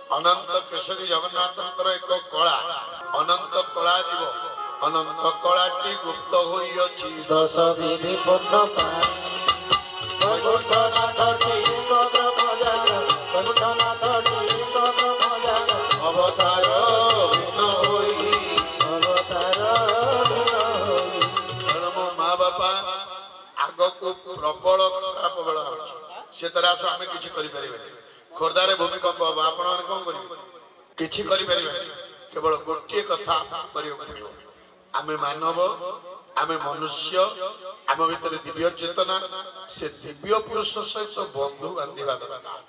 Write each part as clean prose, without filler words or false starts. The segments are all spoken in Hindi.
अनंत केशरी जगन्नाथ एक कला अनंत कला जीव अनंत कलाटी गुप्त होइछि दश विधि पूर्ण अवतार भिन्न होई मो माँ बापा आग को प्रबल खराब बेला से तरह आस आम कि खोर्धारे भूमिकंप हम आपण मैंने कौन कर केवल गोटे कथा आम मानव आम मनुष्य आम भीतर दिव्य चेतना से दिव्य पुरुष सहित बंधु बांधा दरकार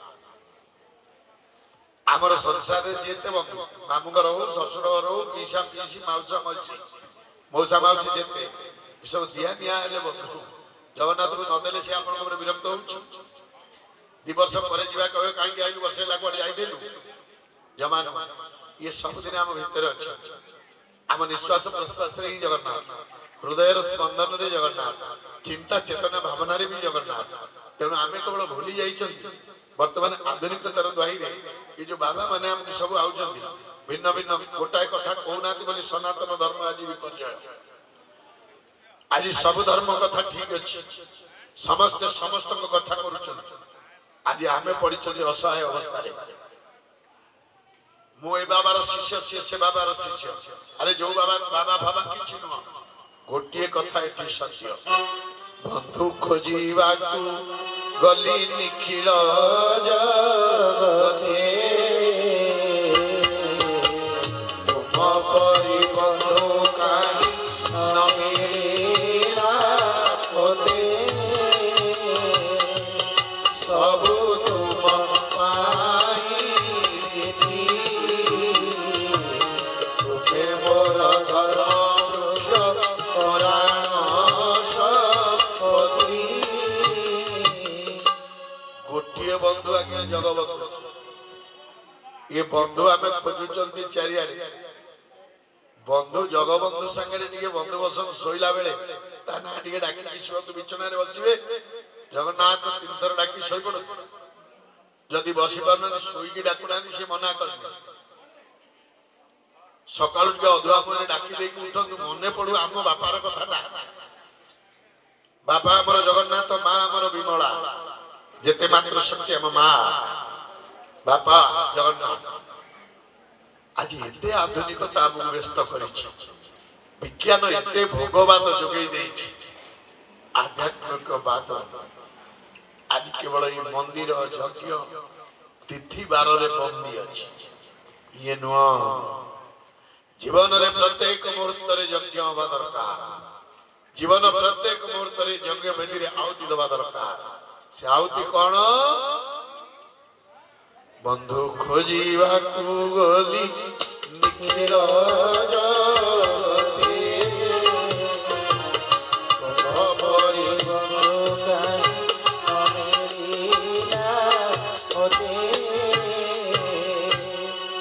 आमर संसार जेते बंधु मामूर हो शशुर हो पीसा पीसी मौसा मौसी मौसा मौसी जेते सब दिया निया बंधु जगन्नाथ को नदेले से आप विरक्त हो दि वर्ष पर कहे कहीं आइलु वर्ष जाइलु जमान ये सबदिन आम भितर अच्छे आम निश्वास प्रश्वास ही जगन्नाथ हृदय स्पंदन रे जगन्नाथ चिंता चेतना भावना रे भी जगन्नाथ तेणु आम केवल भूली जाइछन वर्तमान आधुनिकतार द्वाई ये जो बाबा माने हम सब आउछन भिन्न भिन्न गोटाए कथा कहूना बोली सनातन धर्म आज विपर्य आज सब धर्म कथा ठीक अच्छे समस्त समस्त कथा करुछन आज आमे पड़ी असहाय अवस्था मु ए बाबार शिष्य सी से बाबार शिष्य अरे जो बाबा बाबा बाबा कि नुह गोटे कथा ये सत्य बंधु खोजा गली निखिल जगते तुम परि बंधु काहि न मिला होते सब तुम पाई तुमे मोर धर्म वृक्ष पराण संपत्ति गोटे बंधु आज्ञा जगबंधु ये बंधु आम खोजुंट चारिआडे बंधु जगबंधु सागर बंधु बसन शोला बेले ना डाक शुणु बिछणार बसवे जगन्नाथ 3 थर डाकी शोई पड़ जदि बसी पार शोईकी डाकुना सी मना कर सका अधुआ मुझे डाकी दे उठू मन पड़ू आम बापार कथा बापा आमर जगन्नाथ माँ आमर विमला जेते मात्र शक्ति आम माँ बापा जगन्नाथ आज एते आधुनिकता आमको व्यस्त कर विज्ञान एते भोगवाद जोगे आध्यात्मिकवाद आज केवल ये मंदिर यज्ञ तिथि बार बंदी अच्छी ये नुह जीवन रे प्रत्येक मुहूर्त यज्ञ हवा दरकार जीवन प्रत्येक मुहूर्त यज्ञ बेदी आहुति दवा दरकार से आहुति कौन बंधु खोजा गली निखिल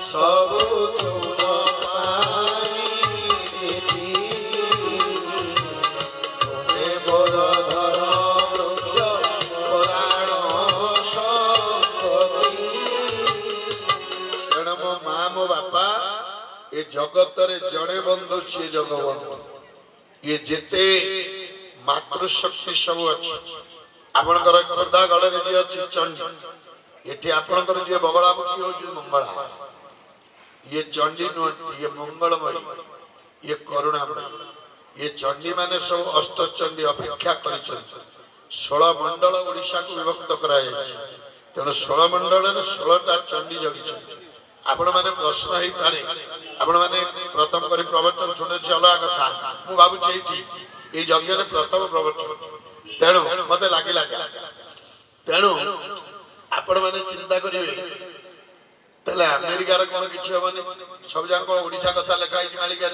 सब तुम पाई मोर धर्म वृक्ष पराण संपत्ति तेणु मो माँ मो बापा ये जगत रे जड़े बंधु सी जगबंधु ये जेते मातृशक्ति सब अच्छी आपणकर खोर्धा गले जी अच्छी चंडी ये आपणकर जी बगलामुखी हूँ मंगला ये चंडी नुहति ये मंगलमयी ये करुणामयी ये चंडी माने सब अष्ट चंडी अपेक्षा कर 16 मंडल ओडिशा को विभक्त करा तेणु 16 मंडल 16टा चंडी जगी आपण माने प्रश्न ही पारे आपण माने प्रथम करी प्रवचन सुने अलग कथा मु बाबू ये यज्ञ रे प्रथम प्रवचन तेणु मत लगे तेणु आपण माने चिंता करिवे अमेरिकार कौन किसी हेनी सब जाक ओडिशा कथा लिखाई मालिका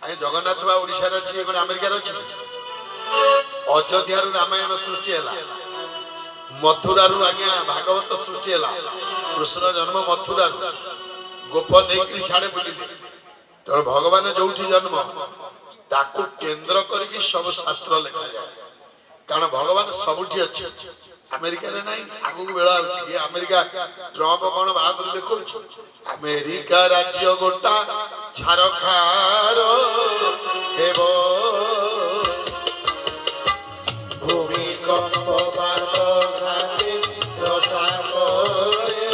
जगन्नाथ बा ओडिशा अच्छी अमेरिकार अच्छी अयोध्या रामायण सृष्टि है मथुरा आज्ञा भागवत सृष्टि है कृष्ण जन्म मथुरा गोप नहीं छाड़े बुले तेणु भगवान जो जन्म ताकू केन्द्र करके सब शास्त्र लिखा जाए कारण भगवान सबुठी अच्छे अमेरिका रे नहीं आगु बेला होची अमेरिका ट्रम्प कोन बहादुर देखो अमेरिका राज्य गोटा झारखार हेबो भूमि कंप बात घाटे रसाकले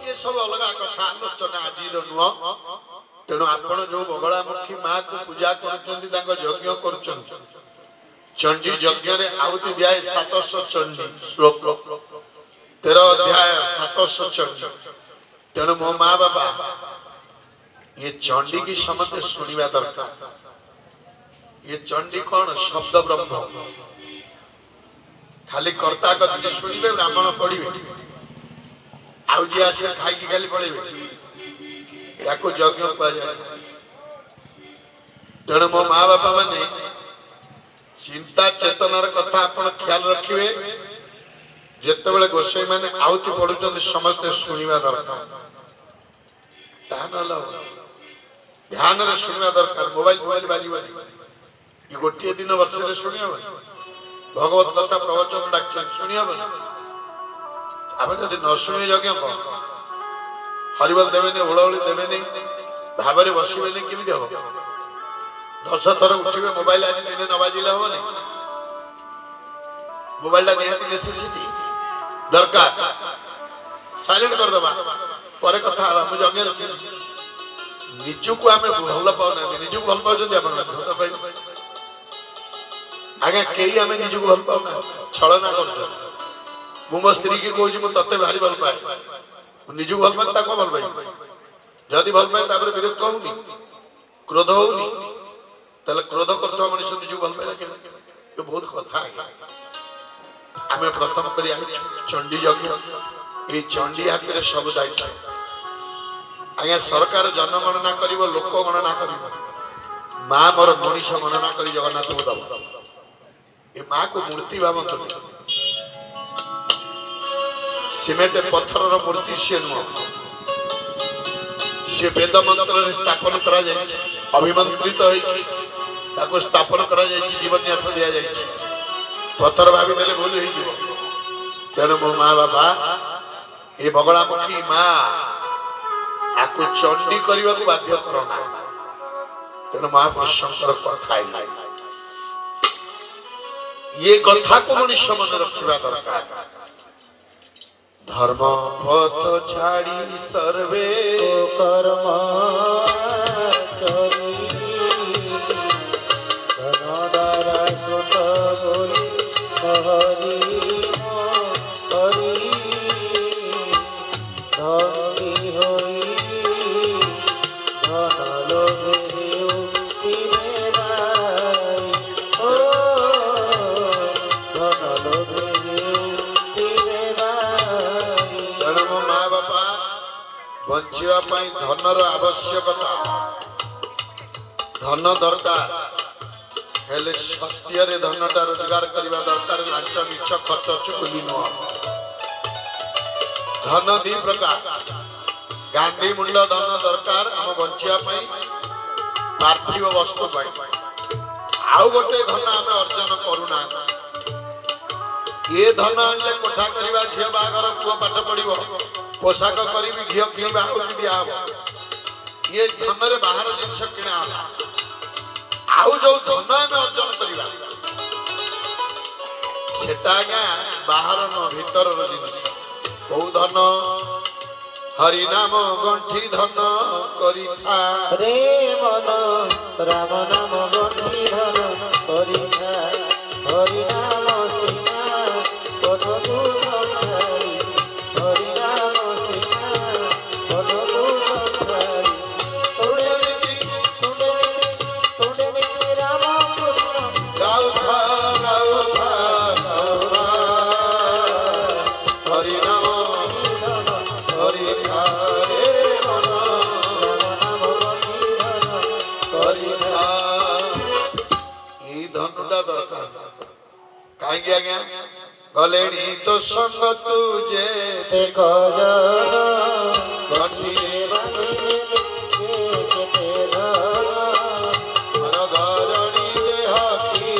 ये सब अलग कथा आलोचना आज नुह तेणु आपण जो बगलामुखी माँ को पूजा कर यज्ञ कर चंडी यज्ञ रे आहुति दिया 700 चंडी श्लोक 13 अध्याय 700 चंडी तेणु मो माँ बाबा ये चंडी की समझे सुनिवा दरकार ये चंडी कौन शब्द ब्रह्म खाली कर्ता कथी सुनिबे ब्राह्मण पढ़िबे आउ जी आसे खाई की खाली पढ़िबे याको यज्ञ कह जाय तेणु मो माँ बापा माने चिंता चेतनार कथा आपण ख्याल रखिबे जेते बेले गोसाई माने आहुति पढुचन समस्त सुनिवा दरकार ध्यान रे सुनिवा दरकार मोबाइल बाजीबनी ये गोटे दिन वर्ष रे सुनिया भगवत कथा प्रवचन डाक्चन सुनिया आप जदि न सुने यज्ञ को हरिबल देबेनी ओळोळी देबेनी भाबरे बसिबेनी किमिति हो 10 थर उठिबे मोबाइल आज दिन न बाजिला हो नहीं मोबाइल दा निहाती नेसेसिटी दरकार साइलेंट कर दबा परे कथा आबा मु जगे रखि निजु को हमें भल पाउना निजु भल पाउ जदि अपन सत पाइ आगे केही हमें निजु भल पाउना छलना कर मु मो स्त्री की कहूची मु तते भारी भल पाए निजु भल पाए ता को भल पाइ जदि भल पाए तापर विरक्त होउनी क्रोध होउनी तले क्रोध करथवा मनुष्य निजु भल पाइला के ये बहुत कथा है आमे प्रथम करी आमे चंडी यज्ञ ए चंडी हाथ रे सब दायित्व आगे सरकार जनगणना करिवो लोक गणना करिवो मां मोर मनुष्य गणना करी जगन्नाथ को दब ए मां को मूर्ति भावंत सीमेंट पत्थर रो मूर्ति से न से वेद मंत्र रे स्थापन करा जाय अभिमंत्रित होई ताको स्थापन करा जाय जीवन न्यास दिया जाय पत्थर भाभी देले भूल होई जीव तेणु मो माँ बाबा ए बगलामुखी माँ आको चंडी करने को बाध्य करना तेणु महापुरुषंकर कथा ये कथा को मनुष्य मन रखा दरकार धर्म पथ छाड़ी सर्वे कर्म करी धनदारा सुत बोली हरि हरि धनी होई धन लोभे उठिबे भाई ओ धन लोभे उठिबे भाई तेणु मो माँ बापा बंचिवा पाई धनर आवश्यकता धन दरकार हेले सत्य रे धनटा रोजगार करबा दरकार लांच मिछ खर्च चुली न धन दी प्रकार गांधी मुंड धन दरकार हम बंचिया पाई पार्थिव वस्तु पाई आउ गोटे धन आमे अर्जन करूना ये धन आनले कोठा करबा झिया बागर पुओ पाठ पढिबो पोशाक करिबी घियो किनिबा आउति दिया ये धन रे बाहर जिंस किना आउ जो धन आमे अर्जन करिबा सेटा गा बाहर न भीतर रो जिंस बहु धन हरि नाम गंठी धन करिथा रे मन राम नाम गंठी धन करिथा हरि नाम सिना पदगु संधारी हरि नाम सिना पदगु संधारी तोड़े राम गाउथा गाउथा गाउथा हरि नाम हरि रे मन राम नाम गंठी धन करिथा ई धनटा दरकार काहे आज्ञा गलेणी तो संग तुझे एक जन गंठी धन घरणी देह की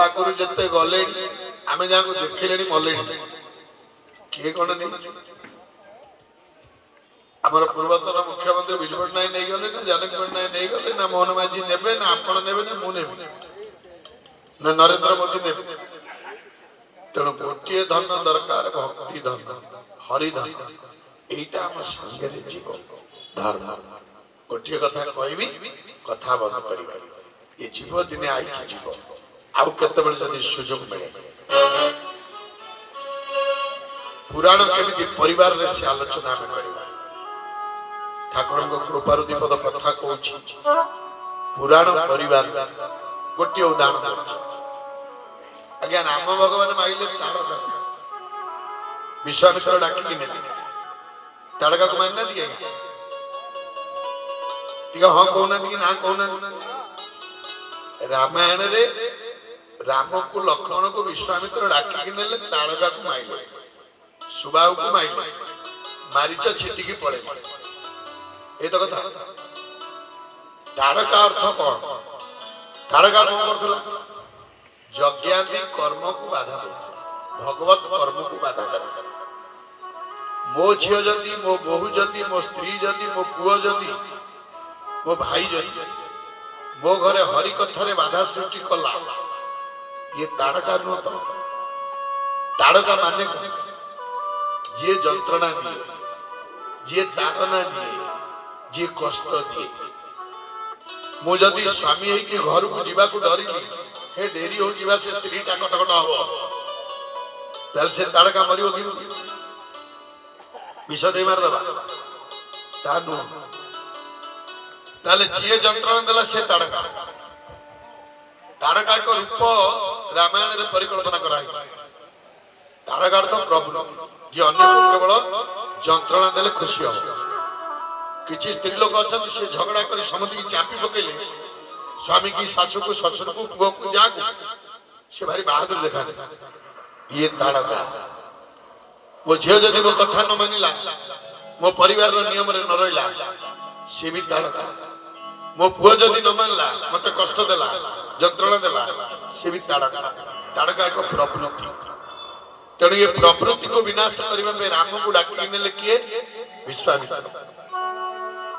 आगुरी जिते गले आम जहाँ देखिले मले किए कौन नहीं आमर पूर्वतन मुख्यमंत्री विजु पट्टनायक नहीं गले ना जानकी पट्टनायक नहीं गले ना मोहन माझी नेबे ना आपण नेबे ना मु नेबे ना नरेंद्र मोदी नेबे तेणु गोटे धन दरकार भक्ति धन हरिधन यहीटा आम संगे जीव धर्म गोटे कथा कहबी कथा बंद कर ये जीव दिने आई जीव आउ केते जदि सुजोग मिले पुराण केमिति परिवार रे से आलोचना में करबा ठाकुर कृपारु दीपद कथा कहूँ पुराण परिवार गोटे उदाहरण आज्ञा राम भगवान माइले ताड़का विश्वामित्र डाकिकी ने ताड़का को मानना दिए हाँ कहना कि ना कहना रामायण रे राम को लक्ष्मण को विश्वामित्र डाकिकी ने ताड़का को माइले सुबाहु को माइले मारीच छिटिकी पड़े ये तो कथा ताड़का अर्थ कौन ताड़का कौन करथला यज्ञादि कर्म को बाधा भगवत कर्म को बाधा कर मो झील जदि मो बहु जदि मो स्त्री जदि मो पुओ जदि मो भाई जदि मो घरे हरि कथारे बाधा सृष्टि कला ये ताड़का नुह तो ताड़का माने जी जंत्रणा दिए जी ताड़ना दिए जी कष्ट दिए मो जदि स्वामी है कि घर को जीवा को डरिली हे डेरी हो जीवा से स्त्री टा कटकट हबो तल से ताड़का मरियो कि विष दे मार दबा तानु ताले जे जंत्रणा देला से ताड़का ताड़का को रूप रामायण रे परिकल्पना करा है ताड़का तो प्रभु जे अन्य को केवल जंत्रणा देले खुशी हो किछि स्त्री लोक अछन से झगड़ा करी समझ की चापी पकेले स्वामी की सासू को ससुर को पुओ को जा से भारी बहादुर देखा ये ताड़का वो झील जदि मो कथा न मानिला मो परिवार रो नियम रे न रहिला से भी ताड़का मो पुओ जदि न मानला मते कष्ट देला जंत्रणा देला से भी ताड़का ताड़का एक प्रवृत्ति तेणु ये प्रवृत्ति को विनाश करबा में राम को डाकी नेले किए विश्वामित्र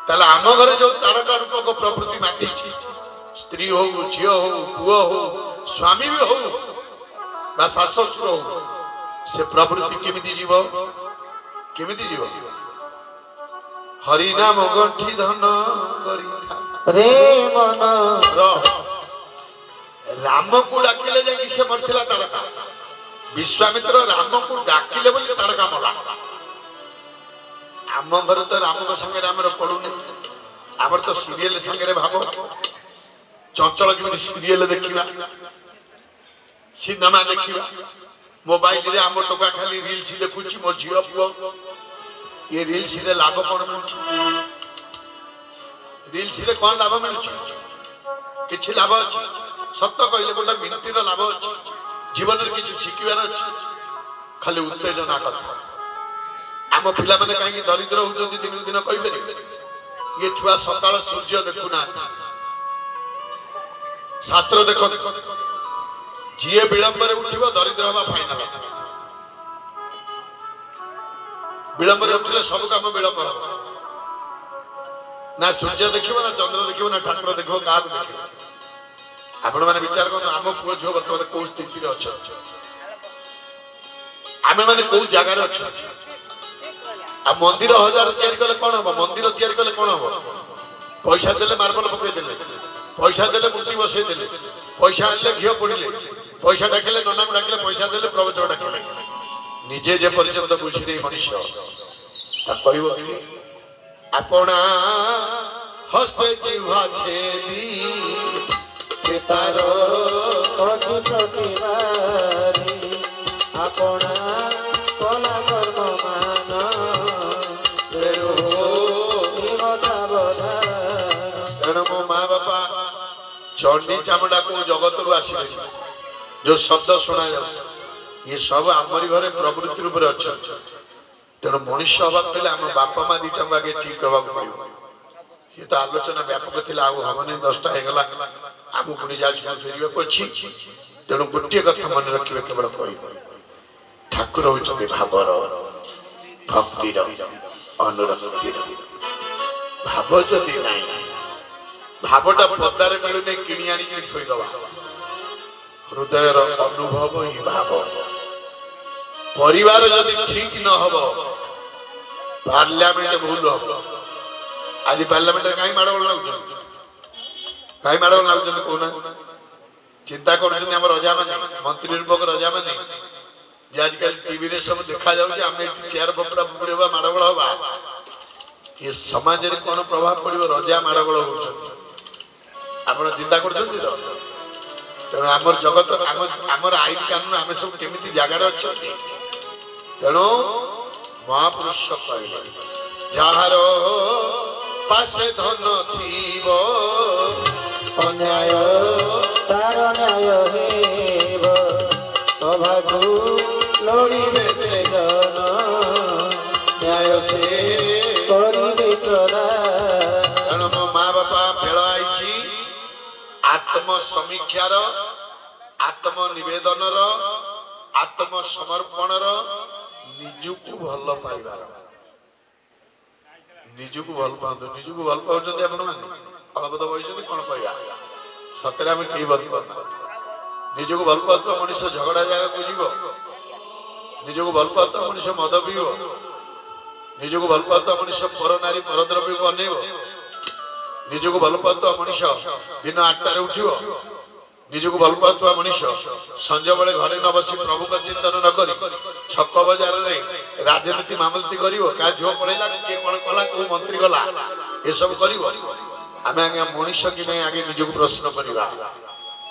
ताले आम घरे जो ताड़का रूप को प्रवृत्ति माटी स्त्री हो झील हो पुओ हो स्वामी भी हो बा सास ससुर हो से प्रवृत्ति केमिति जीव हरि नाम गंठी धन करी रे मन राम को डाकिले जाई से मरथिला ताड़का विश्वामित्र राम को डाकिले बोली ताड़का मला आम घर तो राम को संगे आमर पड़ुनी आमर तो सीरियल संगे भाव चंचल केमिति सीरियल देखिबा सिनेमा देखिबा मोबाइल रे आम टोका खाली रील्स देखुची मो झियो पुओ ये रील्स रे लाभ कोन मिलुची रील्स रे कोन लाभ मिलुची किछि लाभ अछि सत्य कहले गोटा मिनिट रो लाभ अछि जीवन रे किछि शिखिबार अछि खाली उत्तेजना कथा आम पिला माने काहे दरिद्र होउछन दिन दिन कहि परिबे ये छुआ सकाळ सूर्य देखुना शास्त्र देखो जी विलंबर उठिब दरिद्र हवा फाइनल विलंबर उठिले सब काम विलंब ना सूर्य देखिबो ना चंद्र देखिबो ना ठाकुर देखिबो का देखिबो आपण माने विचार करो आम पुओ झियो वर्तमान को स्थिति रे अछ आमे माने को जगह रे अछ आ मंदिर 1000 तैयार कले कोन हो मंदिर तैयार कले कोन हो पैसा देले मार्बल पके देले पैसा देले मूर्ति बसै देले पैसा आनले घियो पड़िले पैसा डाकिले नना को डाकिले पैसा देले प्रवचन डाकिले निजे जे पर्यंत बुझी नै मनुष्य ता कहबो कि आपना हस्ते जीवा छेदी तारो कथि प्रतिवारी अपना कला कर्म मान तेणु मो माँ बापा चंडी चामुंडा को जगत रु आसिले जो शब्द सुना ये सब आमरी घरे प्रवृत्ति रूप अच्छा तेणु मनुष्य हवा पहले आम बापा माँ दीटा आगे ठीक हवा पड़ो ये तो आलोचना व्यापक थी हबनी 10टा होगा आम पुणी जाजपुर फेर अच्छी तेणु गोटे कथा मन रखिए केवल कह ठाकुर होउछन्ति भावर भक्तिर अनुरक्तिर भाव जदि नाई भावटा पदारे मिलुने किणी आनी थोईदवा हृदयर अनुभव ही भाव परिवार जदि ठीक न हबो पार्लियामेंट भूल हबो आज पार्लियामेंट कहीं माड़गोल कहीं माड़गोल लाଗୁଛନ୍ତି कोना चिंता करछन्ति हमर रजा माने मंत्री रूपक रजा माने जे आजकल टीवी रे सब देखा जाउछि हम चेयर पपड़ा पपड़ेबा माड़गोल हबा ये समाज रे कोन प्रभाव पड़िबो रजा माड़गोल होउछन्ति आपण चिंता करछन्ति तो तेणु आमर जगत आमर आईन कानून आम सब केमिति जगार अच्छा तेणु महापुरुष कहले जार पासे धन थीबो अन्याय तार न्याय हेब सभाकु लोड़िबे से जन न्याय से करिबे प्रदान तेणु मो माँ बापा भेड़ आईची आत्म समीक्षार आत्म निवेदन आत्म समर्पण निजुकु भल पाइबार निजुकु भल पाउँ निजुकु भल पाउछन्ति आपण माने अलबद बइछन्ति कोन कहया सतरे हम के भल पाउँ निजुकु भल पाउँ मनुष्य झगड़ा जागा को जीवो निजुकु भल पाउँ मनुष्य मद पीबो निजुकु भल पाउँ मनुष्य पर नारी परद्रव्य को अनेइबो निजको भल पाउवा मनुष्य दिन 8 उठिबो निजको भल पाउवा मनुष्य संजय बेले घरे न बसी प्रभु का चिंतन न करी छक बाजार रे राजनीति मामलती करिवो का झो पळेला के कोन कला को मंत्री गला ए सब करिवो आमे आगे मनुष्य कि नै आगे निजको प्रश्न करिवा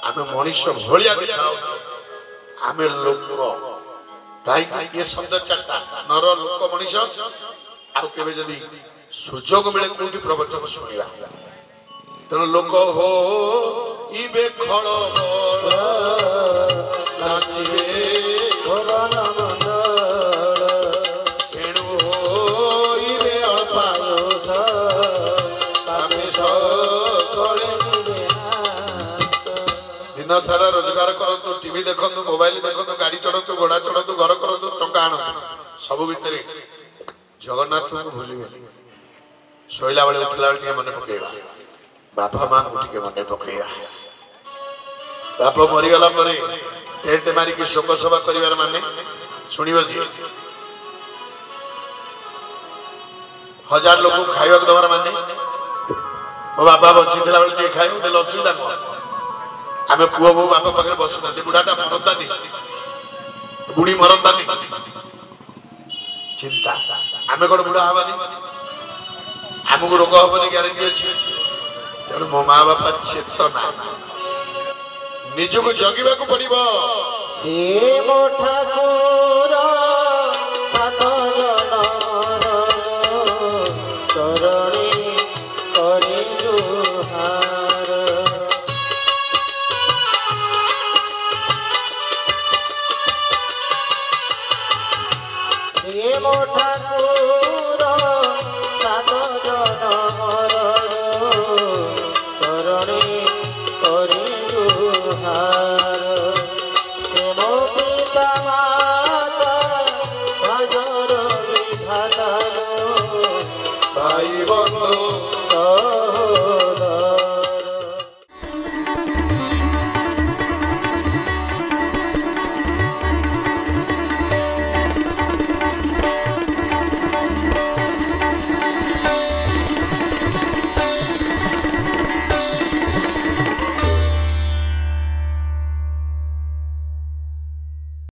आमे मनुष्य भलिया देखाओ आमे लोक काई ये शब्द चट्टा नर लोक मनुष्य आ केबे जदी सुजोग मिले कोठी प्रवचन सुनिया तेणु लोक हो इबे खड़ नाचिबे भवन मंडल तेणु हो इबे अल्पायुष तापे सकले दिन सारा रोजगार करतु टीवी देखतु मोबाइल देखतु गाड़ी चढ़तु घोड़ा चढ़तु घर करतु टंका आणतु सब भितर जगन्नाथ को भूलिबेनी सोइला बेले उठला बेले मन पकेबा बापा मां को मन पकेबा बापा मरी गला परे टेंट मारी के शोक सभा करिवार माने सुनिबो जी 1000 लोग खाइबा दबार माने ओ बापा बच्ची दिला बेले के खाइबो देल असुविधा को आमे पुओ बो बापा पकरे बसुना से बुढ़ाटा मरतानी बुढ़ी मरतानी चिंता आमे कोन बुढ़ा हबानी आमको रोग हबनी ग्यारंटी अच्छी तेणु मो माँ बापा चेतना निजको जगिबा को पड़िबो से मो ठाकुर सात जनमर चरणी करि जुहार से मो ठाकुर सात जनमर चरणी करि जुहार